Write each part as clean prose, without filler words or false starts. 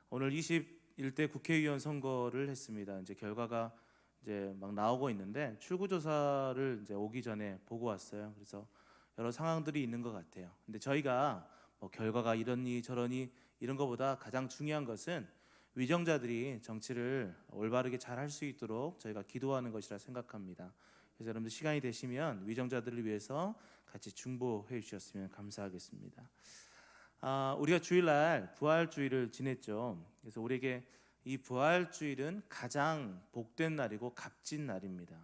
오늘 21대 국회의원 선거를 했습니다. 이제 결과가 이제 막 나오고 있는데 출구조사를 이제 오기 전에 보고 왔어요. 그래서 여러 상황들이 있는 것 같아요. 근데 저희가 뭐 결과가 이러니 저러니 이런 것보다 가장 중요한 것은 위정자들이 정치를 올바르게 잘 할 수 있도록 저희가 기도하는 것이라 생각합니다. 그래서 여러분들 시간이 되시면 위정자들을 위해서 같이 중보해 주셨으면 감사하겠습니다. 우리가 주일날 부활주일을 지냈죠. 그래서 우리에게 이 부활주일은 가장 복된 날이고 값진 날입니다.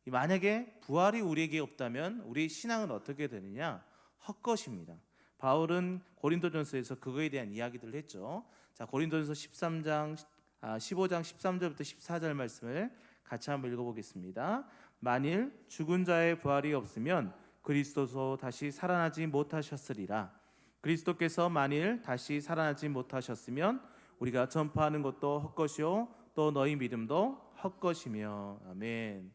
만약에 부활이 우리에게 없다면 우리 신앙은 어떻게 되느냐? 헛것입니다. 바울은 고린도전서에서 그거에 대한 이야기들을 했죠. 자, 고린도전서 15장 13절부터 14절 말씀을 같이 한번 읽어보겠습니다. 만일 죽은 자의 부활이 없으면 그리스도도 다시 살아나지 못하셨으리라. 그리스도께서 만일 다시 살아나지 못하셨으면 우리가 전파하는 것도 헛것이요 또 너희 믿음도 헛것이며. 아멘.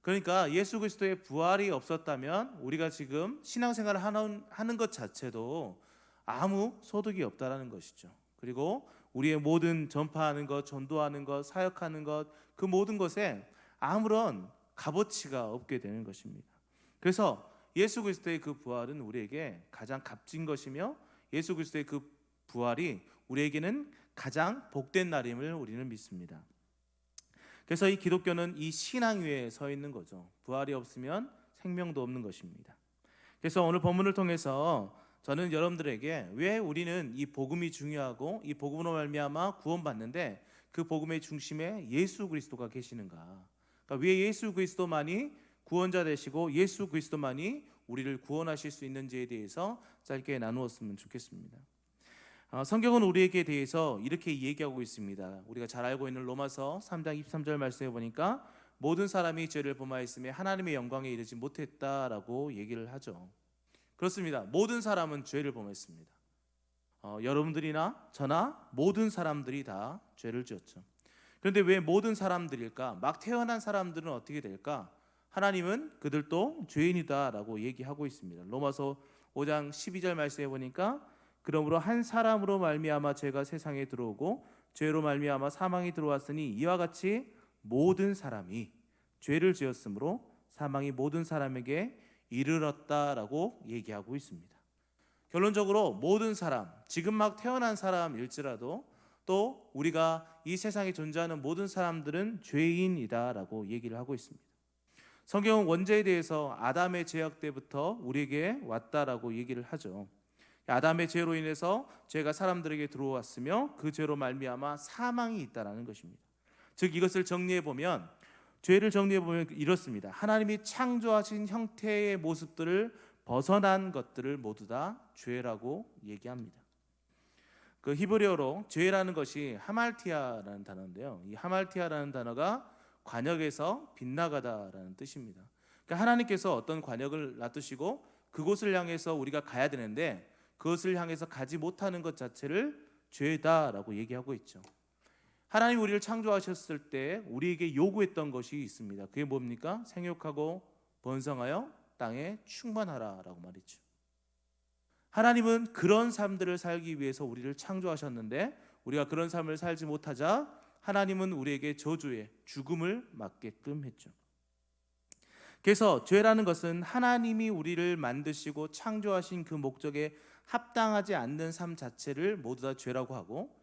그러니까 예수 그리스도의 부활이 없었다면 우리가 지금 신앙생활을 하는 것 자체도 아무 소득이 없다라는 것이죠. 그리고 우리의 모든 전파하는 것, 전도하는 것, 사역하는 것, 그 모든 것에 아무런 값어치가 없게 되는 것입니다. 그래서 예수 그리스도의 그 부활은 우리에게 가장 값진 것이며 예수 그리스도의 그 부활이 우리에게는 가장 복된 날임을 우리는 믿습니다. 그래서 이 기독교는 이 신앙 위에 서 있는 거죠. 부활이 없으면 생명도 없는 것입니다. 그래서 오늘 본문을 통해서 저는 여러분들에게 왜 우리는 이 복음이 중요하고 이 복음으로 말미암아 구원받는데 그 복음의 중심에 예수 그리스도가 계시는가? 그러니까 왜 예수 그리스도만이 구원자 되시고 예수 그리스도만이 우리를 구원하실 수 있는지에 대해서 짧게 나누었으면 좋겠습니다. 성경은 우리에게 대해서 이렇게 얘기하고 있습니다. 우리가 잘 알고 있는 로마서 3장 23절 말씀에 보니까 모든 사람이 죄를 범하였으며 하나님의 영광에 이르지 못했다라고 얘기를 하죠. 그렇습니다. 모든 사람은 죄를 범했습니다. 여러분들이나 저나 모든 사람들이 다 죄를 지었죠. 그런데 왜 모든 사람들일까? 막 태어난 사람들은 어떻게 될까? 하나님은 그들도 죄인이다라고 얘기하고 있습니다. 로마서 5장 12절 말씀에 보니까 그러므로 한 사람으로 말미암아 죄가 세상에 들어오고 죄로 말미암아 사망이 들어왔으니 이와 같이 모든 사람이 죄를 지었으므로 사망이 모든 사람에게 이르렀다라고 얘기하고 있습니다. 결론적으로 모든 사람, 지금 막 태어난 사람일지라도 또 우리가 이 세상에 존재하는 모든 사람들은 죄인이다라고 얘기를 하고 있습니다. 성경은 원죄에 대해서 아담의 죄악 때부터 우리에게 왔다라고 얘기를 하죠. 아담의 죄로 인해서 죄가 사람들에게 들어왔으며 그 죄로 말미암아 사망이 있다라는 것입니다. 즉 이것을 정리해 보면 죄를 정리해 보면 이렇습니다. 하나님이 창조하신 형태의 모습들을 벗어난 것들을 모두 다 죄라고 얘기합니다. 그 히브리어로 죄라는 것이 하말티아라는 단어인데요. 이 하말티아라는 단어가 관역에서 빗나가다라는 뜻입니다. 그러니까 하나님께서 어떤 관역을 놔두시고 그곳을 향해서 우리가 가야 되는데 그것을 향해서 가지 못하는 것 자체를 죄다라고 얘기하고 있죠. 하나님 우리를 창조하셨을 때 우리에게 요구했던 것이 있습니다. 그게 뭡니까? 생육하고 번성하여 땅에 충만하라라고 말했죠. 하나님은 그런 삶들을 살기 위해서 우리를 창조하셨는데 우리가 그런 삶을 살지 못하자 하나님은 우리에게 저주의 죽음을 맞게끔 했죠. 그래서 죄라는 것은 하나님이 우리를 만드시고 창조하신 그 목적에 합당하지 않는 삶 자체를 모두 다 죄라고 하고,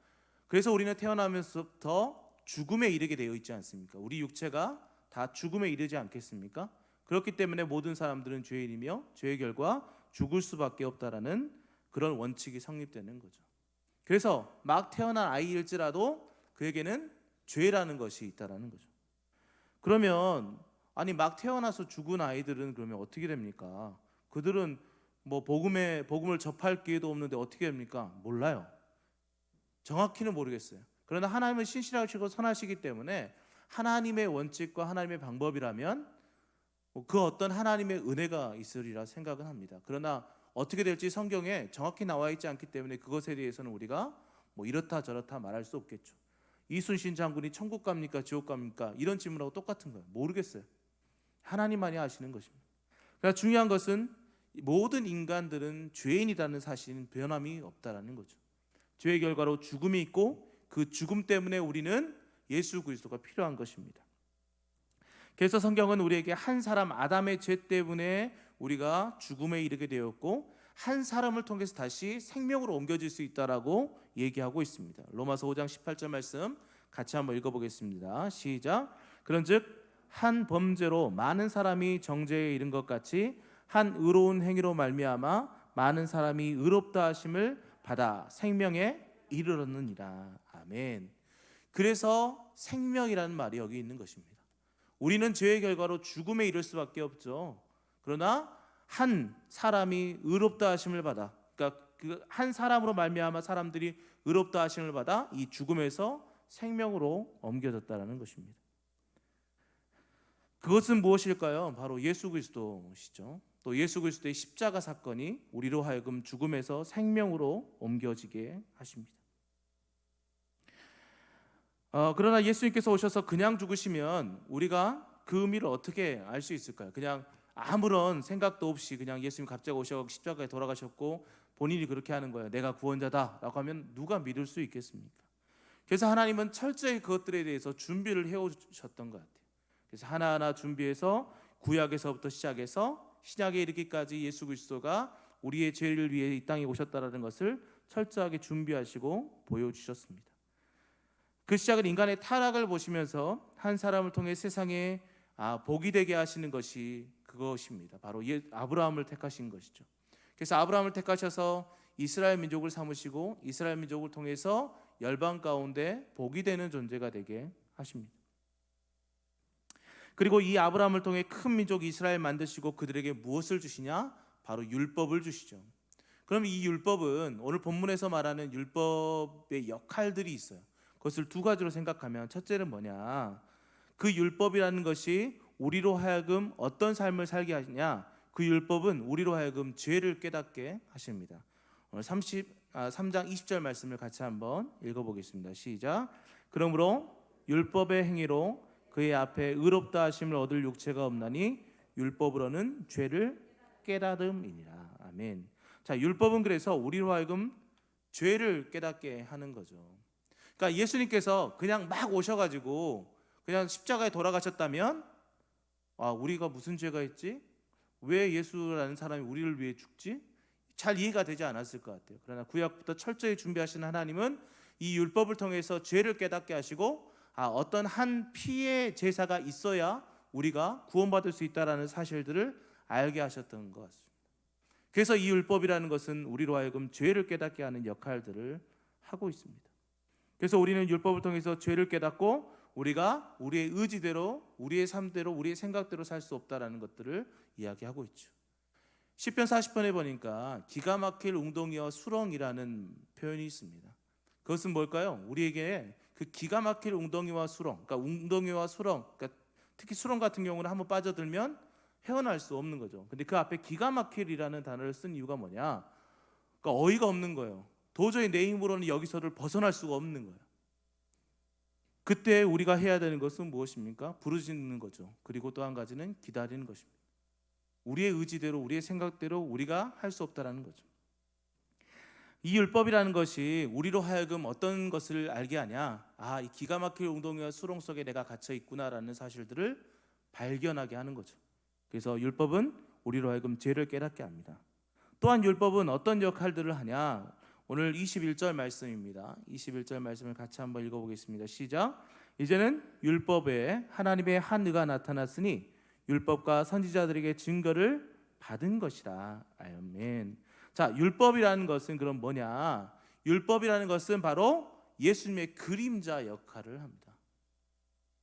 그래서 우리는 태어나면서부터 죽음에 이르게 되어 있지 않습니까? 우리 육체가 다 죽음에 이르지 않겠습니까? 그렇기 때문에 모든 사람들은 죄인이며 죄의 결과 죽을 수밖에 없다라는 그런 원칙이 성립되는 거죠. 그래서 막 태어난 아이일지라도 그에게는 죄라는 것이 있다라는 거죠. 그러면 아니 막 태어나서 죽은 아이들은 그러면 어떻게 됩니까? 그들은 뭐 복음을 접할 기회도 없는데 어떻게 됩니까? 몰라요. 정확히는 모르겠어요. 그러나 하나님은 신실하시고 선하시기 때문에 하나님의 원칙과 하나님의 방법이라면 그 어떤 하나님의 은혜가 있으리라 생각은 합니다. 그러나 어떻게 될지 성경에 정확히 나와 있지 않기 때문에 그것에 대해서는 우리가 뭐 이렇다 저렇다 말할 수 없겠죠. 이순신 장군이 천국 갑니까 지옥 갑니까 이런 질문하고 똑같은 거예요. 모르겠어요. 하나님만이 아시는 것입니다. 그러니까 중요한 것은 모든 인간들은 죄인이라는 사실은 변함이 없다라는 거죠. 죄의 결과로 죽음이 있고 그 죽음 때문에 우리는 예수 그리스도가 필요한 것입니다. 그래서 성경은 우리에게 한 사람 아담의 죄 때문에 우리가 죽음에 이르게 되었고 한 사람을 통해서 다시 생명으로 옮겨질 수 있다라고 얘기하고 있습니다. 로마서 5장 18절 말씀 같이 한번 읽어보겠습니다. 시작. 그런즉 한 범죄로 많은 사람이 정죄에 이른 것 같이 한 의로운 행위로 말미암아 많은 사람이 의롭다 하심을 받아 생명에 이르렀느니라. 아멘. 그래서 생명이라는 말이 여기 있는 것입니다. 우리는 죄의 결과로 죽음에 이를 수밖에 없죠. 그러나 한 사람이 의롭다 하심을 받아, 그러니까 그 한 사람으로 말미암아 사람들이 의롭다 하심을 받아 이 죽음에서 생명으로 옮겨졌다라는 것입니다. 그것은 무엇일까요? 바로 예수 그리스도시죠. 또 예수 그리스도의 십자가 사건이 우리로 하여금 죽음에서 생명으로 옮겨지게 하십니다. 그러나 예수님께서 오셔서 그냥 죽으시면 우리가 그 의미를 어떻게 알 수 있을까요? 그냥 아무런 생각도 없이 그냥 예수님 갑자기 오셔서 십자가에 돌아가셨고 본인이 그렇게 하는 거예요. 내가 구원자다라고 하면 누가 믿을 수 있겠습니까? 그래서 하나님은 철저히 그것들에 대해서 준비를 해오셨던 것 같아요. 그래서 하나하나 준비해서 구약에서부터 시작해서 신약에 이르기까지 예수 그리스도가 우리의 죄를 위해 이 땅에 오셨다라는 것을 철저하게 준비하시고 보여주셨습니다. 그 시작은 인간의 타락을 보시면서 한 사람을 통해 세상에 복이 되게 하시는 것이 그것입니다. 바로 아브라함을 택하신 것이죠. 그래서 아브라함을 택하셔서 이스라엘 민족을 삼으시고 이스라엘 민족을 통해서 열방 가운데 복이 되는 존재가 되게 하십니다. 그리고 이 아브라함을 통해 큰 민족 이스라엘 만드시고 그들에게 무엇을 주시냐? 바로 율법을 주시죠. 그럼 이 율법은 오늘 본문에서 말하는 율법의 역할들이 있어요. 그것을 두 가지로 생각하면 첫째는 뭐냐? 그 율법이라는 것이 우리로 하여금 어떤 삶을 살게 하시냐? 그 율법은 우리로 하여금 죄를 깨닫게 하십니다. 오늘 3장 20절 말씀을 같이 한번 읽어보겠습니다. 시작. 그러므로 율법의 행위로 그의 앞에 의롭다 하심을 얻을 육체가 없나니 율법으로는 죄를 깨달음이니라. 아멘. 자, 율법은 그래서 우리로 하여금 죄를 깨닫게 하는 거죠. 그러니까 예수님께서 그냥 막 오셔가지고 그냥 십자가에 돌아가셨다면 우리가 무슨 죄가 있지? 왜 예수라는 사람이 우리를 위해 죽지? 잘 이해가 되지 않았을 것 같아요. 그러나 구약부터 철저히 준비하신 하나님은 이 율법을 통해서 죄를 깨닫게 하시고 어떤 한 피의 제사가 있어야 우리가 구원받을 수 있다는 사실들을 알게 하셨던 것 같습니다. 그래서 이 율법이라는 것은 우리로 하여금 죄를 깨닫게 하는 역할들을 하고 있습니다. 그래서 우리는 율법을 통해서 죄를 깨닫고 우리가 우리의 의지대로, 우리의 삶대로, 우리의 생각대로 살 수 없다라는 것들을 이야기하고 있죠. 시편 40편에 보니까 기가 막힐 웅덩이와 수렁이라는 표현이 있습니다. 그것은 뭘까요? 우리에게 그 기가 막힐 웅덩이와 수렁, 그러니까 웅덩이와 수렁, 그러니까 특히 수렁 같은 경우는 한번 빠져들면 헤어날 수 없는 거죠. 근데 그 앞에 기가 막힐이라는 단어를 쓴 이유가 뭐냐? 그러니까 어이가 없는 거예요. 도저히 내 힘으로는 여기서를 벗어날 수가 없는 거예요. 그때 우리가 해야 되는 것은 무엇입니까? 부르짖는 거죠. 그리고 또 한 가지는 기다리는 것입니다. 우리의 의지대로, 우리의 생각대로 우리가 할 수 없다라는 거죠. 이 율법이라는 것이 우리로 하여금 어떤 것을 알게 하냐? 이 기가 막힐 웅덩이와 수렁 속에 내가 갇혀 있구나라는 사실들을 발견하게 하는 거죠. 그래서 율법은 우리로 하여금 죄를 깨닫게 합니다. 또한 율법은 어떤 역할들을 하냐? 오늘 21절 말씀입니다. 21절 말씀을 같이 한번 읽어보겠습니다. 시작. 이제는 율법에 하나님의 한 의가 나타났으니 율법과 선지자들에게 증거를 받은 것이라. 아멘. 자, 율법이라는 것은 그럼 뭐냐? 율법이라는 것은 바로 예수님의 그림자 역할을 합니다.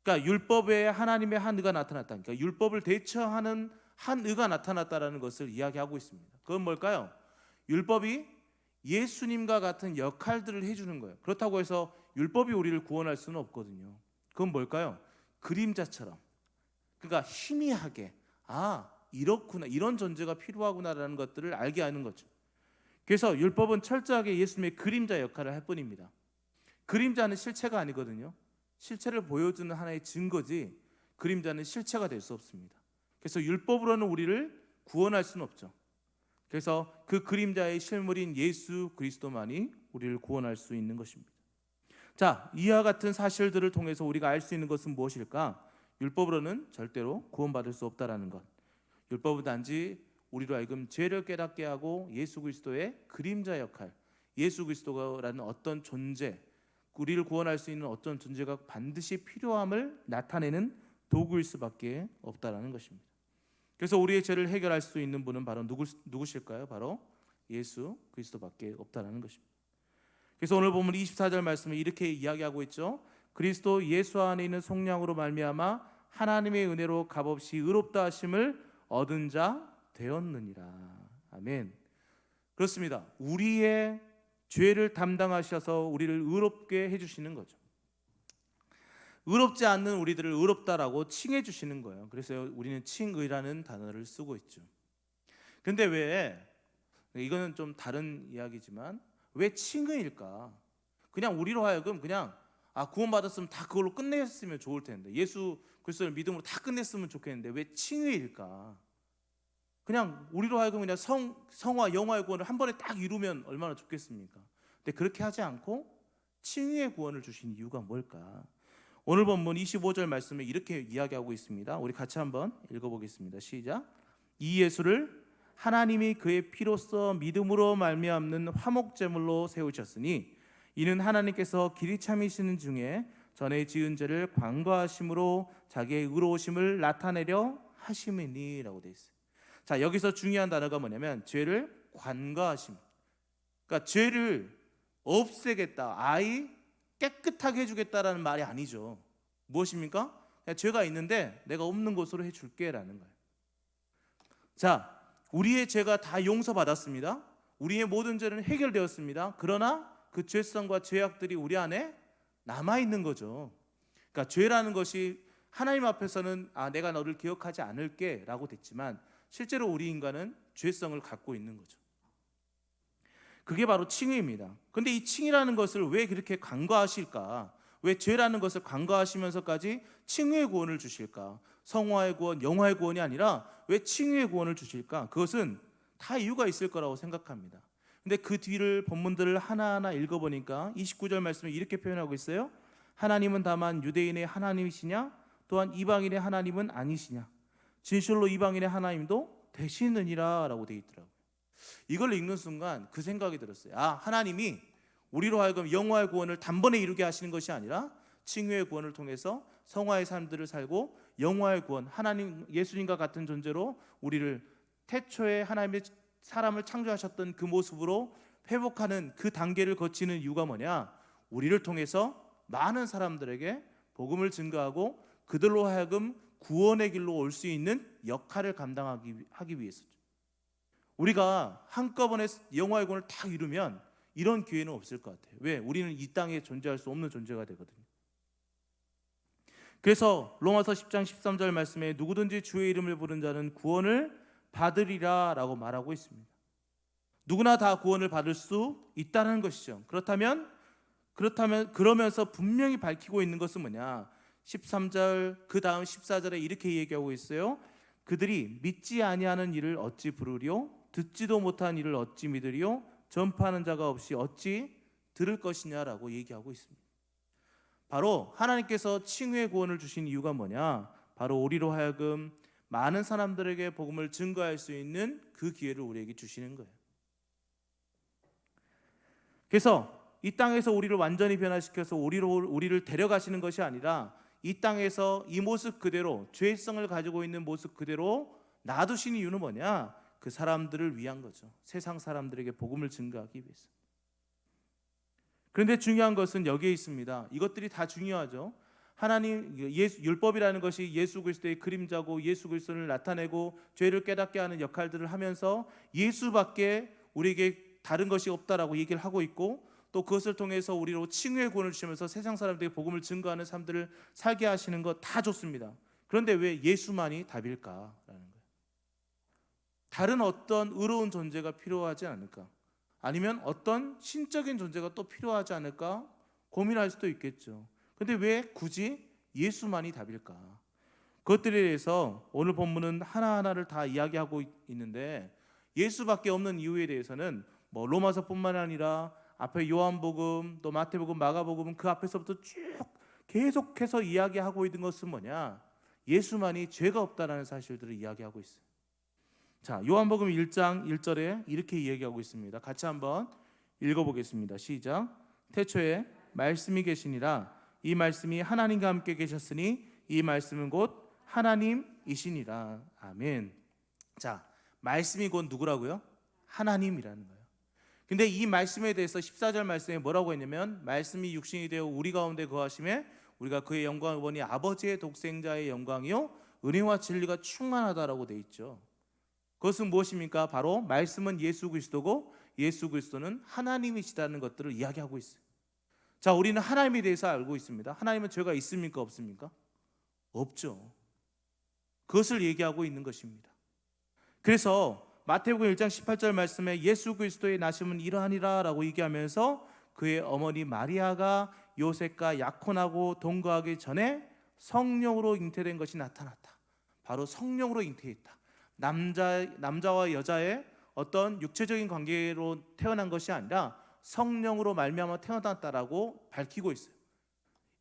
그러니까 율법에 하나님의 한 의가 나타났다. 그러니까 율법을 대처하는 한 의가 나타났다라는 것을 이야기하고 있습니다. 그건 뭘까요? 율법이 예수님과 같은 역할들을 해주는 거예요. 그렇다고 해서 율법이 우리를 구원할 수는 없거든요. 그건 뭘까요? 그림자처럼, 그러니까 희미하게 이렇구나, 이런 존재가 필요하구나라는 것들을 알게 하는 거죠. 그래서 율법은 철저하게 예수님의 그림자 역할을 할 뿐입니다. 그림자는 실체가 아니거든요. 실체를 보여주는 하나의 증거지 그림자는 실체가 될 수 없습니다. 그래서 율법으로는 우리를 구원할 수는 없죠. 그래서 그 그림자의 실물인 예수 그리스도만이 우리를 구원할 수 있는 것입니다. 자, 이와 같은 사실들을 통해서 우리가 알 수 있는 것은 무엇일까? 율법으로는 절대로 구원받을 수 없다라는 것. 율법은 단지 우리로 하여금 죄를 깨닫게 하고 예수 그리스도의 그림자 역할, 예수 그리스도라는 어떤 존재, 우리를 구원할 수 있는 어떤 존재가 반드시 필요함을 나타내는 도구일 수밖에 없다라는 것입니다. 그래서 우리의 죄를 해결할 수 있는 분은 바로 누구실까요? 바로 예수 그리스도밖에 없다라는 것입니다. 그래서 오늘 보면 24절 말씀에 이렇게 이야기하고 있죠. 그리스도 예수 안에 있는 속량으로 말미암아 하나님의 은혜로 값없이 의롭다 하심을 얻은 자 되었느니라. 아멘. 그렇습니다. 우리의 죄를 담당하셔서 우리를 의롭게 해주시는 거죠. 의롭지 않는 우리들을 의롭다라고 칭해 주시는 거예요. 그래서 우리는 칭의라는 단어를 쓰고 있죠. 근데 왜, 이거는 좀 다른 이야기지만 왜 칭의일까? 그냥 우리로 하여금 그냥 구원받았으면 다 그걸로 끝냈으면 좋을 텐데, 예수 그리스도를 믿음으로 다 끝냈으면 좋겠는데 왜 칭의일까? 그냥 우리로 하여금 그냥 성화 영화의 구원을 한 번에 딱 이루면 얼마나 좋겠습니까? 근데 그렇게 하지 않고 칭의의 구원을 주신 이유가 뭘까? 오늘 본문 25절 말씀에 이렇게 이야기하고 있습니다. 우리 같이 한번 읽어보겠습니다. 시작. 이 예수를 하나님이 그의 피로써 믿음으로 말미암는 화목제물로 세우셨으니 이는 하나님께서 길이 참이시는 중에 전에 지은 죄를 관과하심으로 자기의 의로우심을 나타내려 하심이니라고 되어 있어요. 자, 여기서 중요한 단어가 뭐냐면 죄를 관과하심. 그러니까 죄를 없애겠다, 깨끗하게 해주겠다라는 말이 아니죠. 무엇입니까? 그냥 죄가 있는데 내가 없는 것으로 해줄게라는 거예요. 자, 우리의 죄가 다 용서받았습니다. 우리의 모든 죄는 해결되었습니다. 그러나 그 죄성과 죄악들이 우리 안에 남아있는 거죠. 그러니까 죄라는 것이 하나님 앞에서는 내가 너를 기억하지 않을게 라고 됐지만 실제로 우리 인간은 죄성을 갖고 있는 거죠. 그게 바로 칭의입니다. 근데 이 칭의라는 것을 왜 그렇게 간과하실까? 왜 죄라는 것을 간과하시면서까지 칭의의 구원을 주실까? 성화의 구원, 영화의 구원이 아니라 왜 칭의의 구원을 주실까? 그것은 다 이유가 있을 거라고 생각합니다. 근데 그 뒤를 본문들을 하나하나 읽어보니까 29절 말씀에 이렇게 표현하고 있어요. 하나님은 다만 유대인의 하나님이시냐? 또한 이방인의 하나님은 아니시냐? 진실로 이방인의 하나님도 되시느니라 라고 되어 있더라고요. 이걸 읽는 순간 그 생각이 들었어요. 하나님이 우리로 하여금 영화의 구원을 단번에 이루게 하시는 것이 아니라 칭의의 구원을 통해서 성화의 삶들을 살고 영화의 구원, 하나님 예수님과 같은 존재로 우리를 태초에 하나님의 사람을 창조하셨던 그 모습으로 회복하는 그 단계를 거치는 이유가 뭐냐? 우리를 통해서 많은 사람들에게 복음을 증거하고 그들로 하여금 구원의 길로 올 수 있는 역할을 감당하기 위해서죠. 우리가 한꺼번에 영화의 구원을 딱 이루면 이런 기회는 없을 것 같아요. 왜? 우리는 이 땅에 존재할 수 없는 존재가 되거든요. 그래서 로마서 10장 13절 말씀에 누구든지 주의 이름을 부른 자는 구원을 받으리라 라고 말하고 있습니다. 누구나 다 구원을 받을 수 있다는 것이죠. 그러면서 분명히 밝히고 있는 것은 뭐냐? 13절 그 다음 14절에 이렇게 얘기하고 있어요. 그들이 믿지 아니하는 일을 어찌 부르리요? 듣지도 못한 일을 어찌 믿으리요? 전파하는 자가 없이 어찌 들을 것이냐라고 얘기하고 있습니다. 바로 하나님께서 칭의의 구원을 주신 이유가 뭐냐? 바로 우리로 하여금 많은 사람들에게 복음을 증거할 수 있는 그 기회를 우리에게 주시는 거예요. 그래서 이 땅에서 우리를 완전히 변화시켜서 우리를 데려가시는 것이 아니라 이 땅에서 이 모습 그대로, 죄성을 가지고 있는 모습 그대로 놔두신 이유는 뭐냐? 그 사람들을 위한 거죠. 세상 사람들에게 복음을 증거하기 위해서. 그런데 중요한 것은 여기에 있습니다. 이것들이 다 중요하죠. 하나님 율법이라는 것이 예수 그리스도의 그림자고 예수 그리스도를 나타내고 죄를 깨닫게 하는 역할들을 하면서 예수밖에 우리에게 다른 것이 없다라고 얘기를 하고 있고, 또 그것을 통해서 우리로 칭의의 구원을 주시면서 세상 사람들에게 복음을 증거하는 삶들을 살게 하시는 것 다 좋습니다. 그런데 왜 예수만이 답일까라는 거예요. 다른 어떤 의로운 존재가 필요하지 않을까? 아니면 어떤 신적인 존재가 또 필요하지 않을까? 고민할 수도 있겠죠. 근데 왜 굳이 예수만이 답일까? 그것들에 대해서 오늘 본문은 하나하나를 다 이야기하고 있는데, 예수밖에 없는 이유에 대해서는 로마서뿐만 아니라 앞에 요한복음, 또 마태복음, 마가복음은 그 앞에서부터 쭉 계속해서 이야기하고 있는 것은 뭐냐? 예수만이 죄가 없다라는 사실들을 이야기하고 있어요. 자, 요한복음 1장 1절에 이렇게 이야기하고 있습니다. 같이 한번 읽어보겠습니다. 시작. 태초에 말씀이 계시니라. 이 말씀이 하나님과 함께 계셨으니 이 말씀은 곧 하나님이시니라. 아멘. 자, 말씀이 곧 누구라고요? 하나님이라는 거예요. 근데 이 말씀에 대해서 14절 말씀에 뭐라고 했냐면, 말씀이 육신이 되어 우리 가운데 거하심에 우리가 그의 영광을 보니 아버지의 독생자의 영광이요 은혜와 진리가 충만하다라고 돼 있죠. 그것은 무엇입니까? 바로 말씀은 예수 그리스도고 예수 그리스도는 하나님이시다는 것들을 이야기하고 있어요. 자, 우리는 하나님에 대해서 알고 있습니다. 하나님은 죄가 있습니까? 없습니까? 없죠. 그것을 얘기하고 있는 것입니다. 그래서 마태복음 1장 18절 말씀에 예수 그리스도의 나심은 이러하니라 라고 얘기하면서 그의 어머니 마리아가 요셉과 약혼하고 동거하기 전에 성령으로 잉태된 것이 나타났다. 바로 성령으로 잉태했다. 남자와 여자의 어떤 육체적인 관계로 태어난 것이 아니라 성령으로 말미암아 태어났다라고 밝히고 있어요.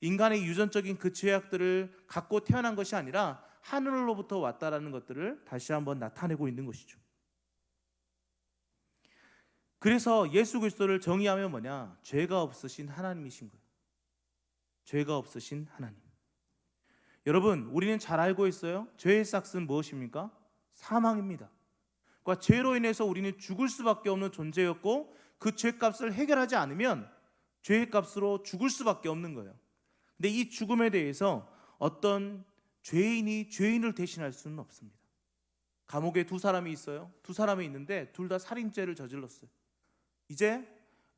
인간의 유전적인 그 죄악들을 갖고 태어난 것이 아니라 하늘로부터 왔다라는 것들을 다시 한번 나타내고 있는 것이죠. 그래서 예수 그리스도를 정의하면 뭐냐? 죄가 없으신 하나님이신 거예요. 죄가 없으신 하나님. 여러분, 우리는 잘 알고 있어요. 죄의 삭은 무엇입니까? 사망입니다. 그러니까 죄로 인해서 우리는 죽을 수밖에 없는 존재였고, 그 죄값을 해결하지 않으면 죄의 값으로 죽을 수밖에 없는 거예요. 근데 이 죽음에 대해서 어떤 죄인이 죄인을 대신할 수는 없습니다. 감옥에 두 사람이 있어요. 두 사람이 있는데 둘 다 살인죄를 저질렀어요. 이제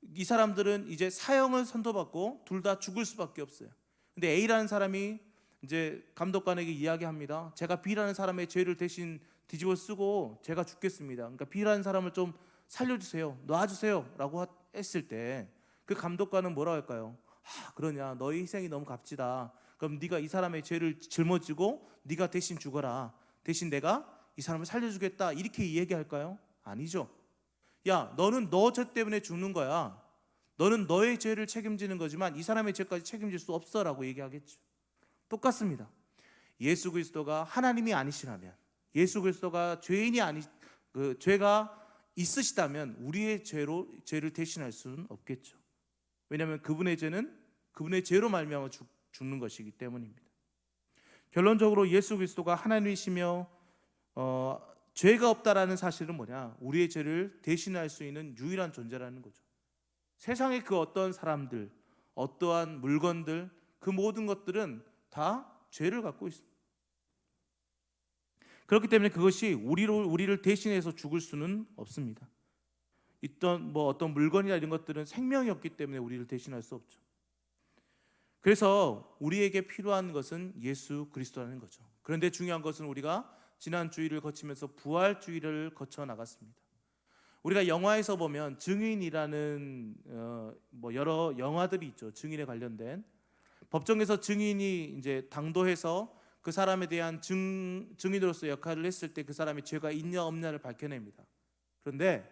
이 사람들은 이제 사형을 선고받고 둘 다 죽을 수밖에 없어요. 근데 A라는 사람이 이제 감독관에게 이야기합니다. 제가 B라는 사람의 죄를 대신 뒤집어 쓰고 제가 죽겠습니다. 그러니까 B라는 사람을 좀 살려주세요, 놔주세요 라고 했을 때 그 감독관은 뭐라고 할까요? 그러냐, 너의 희생이 너무 값지다. 그럼 네가 이 사람의 죄를 짊어지고 네가 대신 죽어라. 대신 내가 이 사람을 살려주겠다. 이렇게 얘기할까요? 아니죠. 야, 너는 너 죄 때문에 죽는 거야. 너는 너의 죄를 책임지는 거지만 이 사람의 죄까지 책임질 수 없어 라고 얘기하겠죠. 똑같습니다. 예수 그리스도가 하나님이 아니시라면, 예수 그리스도가 죄가 있으시다면 우리의 죄를 대신할 수는 없겠죠. 왜냐하면 그분의 죄는 그분의 죄로 말미암아 죽는 것이기 때문입니다. 결론적으로 예수 그리스도가 하나님이시며 죄가 없다라는 사실은 뭐냐? 우리의 죄를 대신할 수 있는 유일한 존재라는 거죠. 세상의 그 어떤 사람들, 어떠한 물건들, 그 모든 것들은 다 죄를 갖고 있습니다. 그렇기 때문에 그것이 우리를 대신해서 죽을 수는 없습니다. 어떤 물건이나 이런 것들은 생명이 없기 때문에 우리를 대신할 수 없죠. 그래서 우리에게 필요한 것은 예수 그리스도라는 거죠. 그런데 중요한 것은 우리가 지난 주일을 거치면서 부활주의를 거쳐 나갔습니다. 우리가 영화에서 보면 증인이라는 여러 영화들이 있죠. 증인에 관련된 법정에서 증인이 이제 당도해서 그 사람에 대한 증인으로서 역할을 했을 때 그 사람이 죄가 있냐 없냐를 밝혀냅니다. 그런데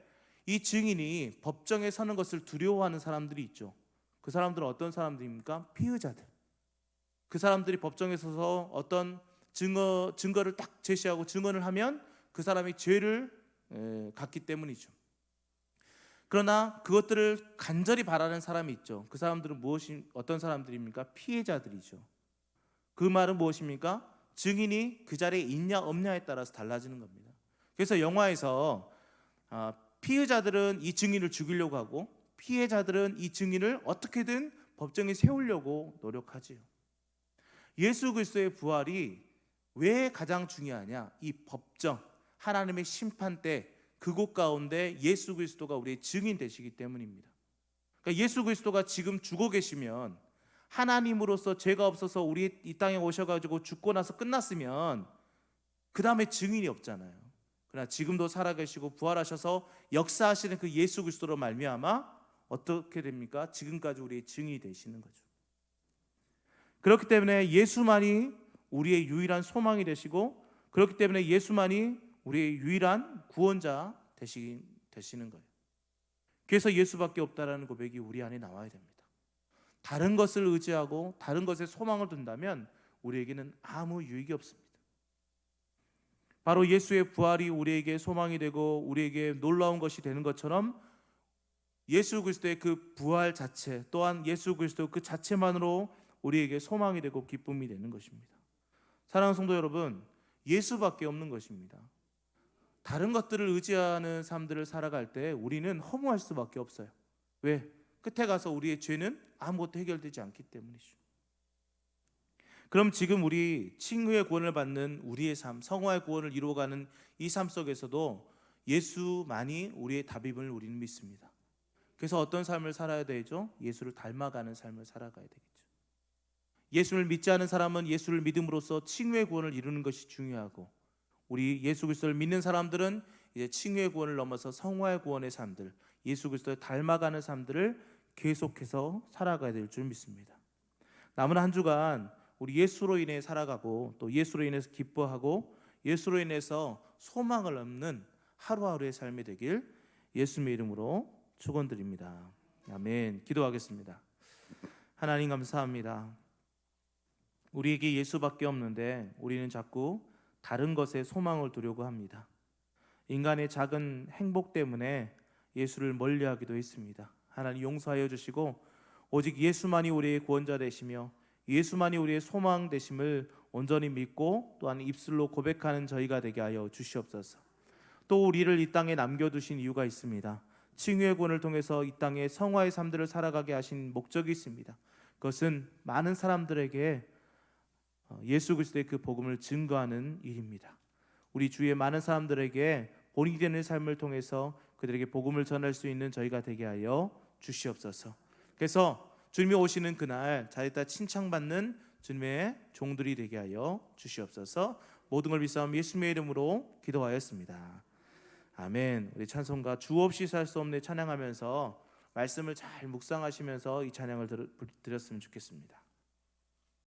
이 증인이 법정에 서는 것을 두려워하는 사람들이 있죠. 그 사람들은 어떤 사람들입니까? 피의자들. 그 사람들이 법정에 서서 어떤 증거를 딱 제시하고 증언을 하면 그 사람이 죄를 갖기 때문이죠. 그러나 그것들을 간절히 바라는 사람이 있죠. 그 사람들은 어떤 사람들입니까? 피해자들이죠. 그 말은 무엇입니까? 증인이 그 자리에 있냐 없냐에 따라서 달라지는 겁니다. 그래서 영화에서 피해자들은 이 증인을 죽이려고 하고 피해자들은 이 증인을 어떻게든 법정에 세우려고 노력하지요. 예수 그리스도의 부활이 왜 가장 중요하냐? 이 법정, 하나님의 심판대 그곳 가운데 예수 그리스도가 우리의 증인 되시기 때문입니다. 그러니까 예수 그리스도가 지금 죽어 계시면, 하나님으로서 죄가 없어서 우리 이 땅에 오셔가지고 죽고 나서 끝났으면 그 다음에 증인이 없잖아요. 그러나 지금도 살아계시고 부활하셔서 역사하시는 그 예수 그리스도로 말미암아 어떻게 됩니까? 지금까지 우리의 증인이 되시는 거죠. 그렇기 때문에 예수만이 우리의 유일한 소망이 되시고, 그렇기 때문에 예수만이 우리의 유일한 구원자 되시는 거예요. 그래서 예수밖에 없다라는 고백이 우리 안에 나와야 됩니다. 다른 것을 의지하고 다른 것에 소망을 둔다면 우리에게는 아무 유익이 없습니다. 바로 예수의 부활이 우리에게 소망이 되고 우리에게 놀라운 것이 되는 것처럼 예수 그리스도의 그 부활 자체, 또한 예수 그리스도 그 자체만으로 우리에게 소망이 되고 기쁨이 되는 것입니다. 사랑하는 성도 여러분, 예수밖에 없는 것입니다. 다른 것들을 의지하는 삶들을 살아갈 때 우리는 허무할 수밖에 없어요. 왜? 끝에 가서 우리의 죄는 아무것도 해결되지 않기 때문이죠. 그럼 지금 우리 칭의의 구원을 받는 우리의 삶, 성화의 구원을 이루어가는 이 삶 속에서도 예수만이 우리의 답임을 우리는 믿습니다. 그래서 어떤 삶을 살아야 되죠? 예수를 닮아가는 삶을 살아가야 되겠죠. 예수를 믿지 않은 사람은 예수를 믿음으로써 칭의의 구원을 이루는 것이 중요하고, 우리 예수 그리스도를 믿는 사람들은 이제 칭의의 구원을 넘어서 성화의 구원의 삶들, 예수 그리스도를 닮아가는 삶들을 계속해서 살아가야 될 줄 믿습니다. 남은 한 주간 우리 예수로 인해 살아가고 또 예수로 인해서 기뻐하고 예수로 인해서 소망을 얻는 하루하루의 삶이 되길 예수님의 이름으로 축원드립니다. 아멘. 기도하겠습니다. 하나님 감사합니다. 우리에게 예수밖에 없는데 우리는 자꾸 다른 것에 소망을 두려고 합니다. 인간의 작은 행복 때문에 예수를 멀리하기도 했습니다. 하나님 용서하여 주시고 오직 예수만이 우리의 구원자 되시며 예수만이 우리의 소망 되심을 온전히 믿고 또한 입술로 고백하는 저희가 되게 하여 주시옵소서. 또 우리를 이 땅에 남겨두신 이유가 있습니다. 칭의의 구원을 통해서 이 땅에 성화의 삶들을 살아가게 하신 목적이 있습니다. 그것은 많은 사람들에게 예수 그리스도의 그 복음을 증거하는 일입니다. 우리 주위의 많은 사람들에게 본이 되는 삶을 통해서 그들에게 복음을 전할 수 있는 저희가 되게 하여 주시옵소서. 그래서 주님이 오시는 그날 잘했다 칭찬받는 주님의 종들이 되게 하여 주시옵소서. 모든 걸 비싸움 예수님의 이름으로 기도하였습니다. 아멘. 우리 찬송가 주 없이 살 수 없네 찬양하면서 말씀을 잘 묵상하시면서 이 찬양을 드렸으면 좋겠습니다.